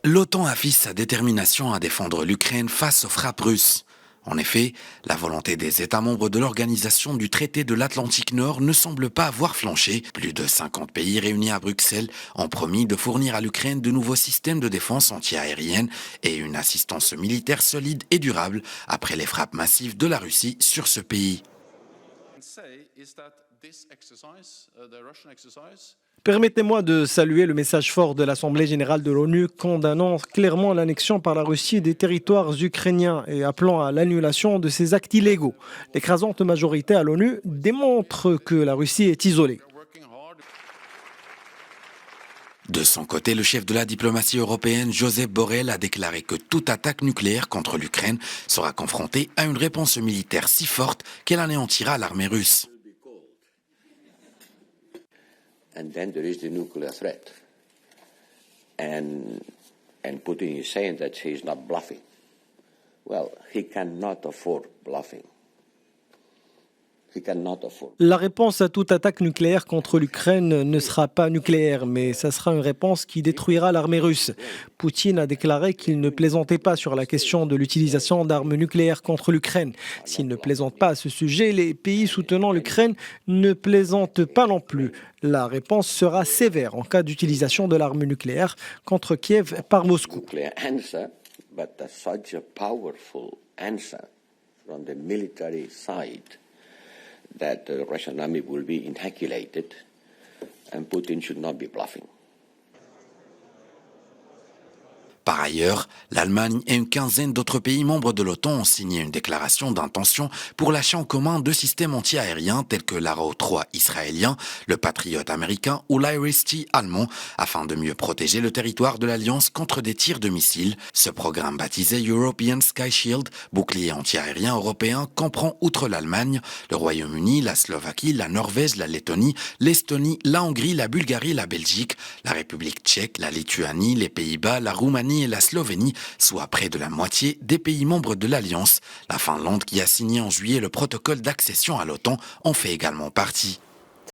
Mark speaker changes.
Speaker 1: L'OTAN affiche sa détermination à défendre l'Ukraine face aux frappes russes. En effet, la volonté des États membres de l'Organisation du traité de l'Atlantique Nord ne semble pas avoir flanché. Plus de 50 pays réunis à Bruxelles ont promis de fournir à l'Ukraine de nouveaux systèmes de défense antiaérienne et une assistance militaire solide et durable après les frappes massives de la Russie sur ce pays.
Speaker 2: Permettez-moi de saluer le message fort de l'Assemblée générale de l'ONU condamnant clairement l'annexion par la Russie des territoires ukrainiens et appelant à l'annulation de ces actes illégaux. L'écrasante majorité à l'ONU démontre que la Russie est isolée.
Speaker 1: De son côté, le chef de la diplomatie européenne, Josep Borrell, a déclaré que toute attaque nucléaire contre l'Ukraine sera confrontée à une réponse militaire si forte qu'elle anéantira l'armée russe.
Speaker 3: And then there is the nuclear threat. And Putin is saying that he is not bluffing. Well, he cannot afford bluffing.
Speaker 2: La réponse à toute attaque nucléaire contre l'Ukraine ne sera pas nucléaire, mais ça sera une réponse qui détruira l'armée russe. Poutine a déclaré qu'il ne plaisantait pas sur la question de l'utilisation d'armes nucléaires contre l'Ukraine. S'il ne plaisante pas à ce sujet, les pays soutenant l'Ukraine ne plaisantent pas non plus. La réponse sera sévère en cas d'utilisation de l'arme nucléaire contre Kiev par Moscou.
Speaker 3: That the Russian army will be annihilated, and Putin should not be bluffing.
Speaker 1: Par ailleurs, l'Allemagne et une quinzaine d'autres pays membres de l'OTAN ont signé une déclaration d'intention pour l'achat en commun de systèmes anti-aériens tels que l'Arrow 3 israélien, le Patriot américain ou l'Iris-T allemand, afin de mieux protéger le territoire de l'Alliance contre des tirs de missiles. Ce programme baptisé European Sky Shield, bouclier anti-aérien européen, comprend outre l'Allemagne, le Royaume-Uni, la Slovaquie, la Norvège, la Lettonie, l'Estonie, la Hongrie, la Bulgarie, la Belgique, la République tchèque, la Lituanie, les Pays-Bas, la Roumanie et la Slovénie, soit près de la moitié des pays membres de l'Alliance. La Finlande, qui a signé en juillet le protocole d'accession à l'OTAN, en fait également partie.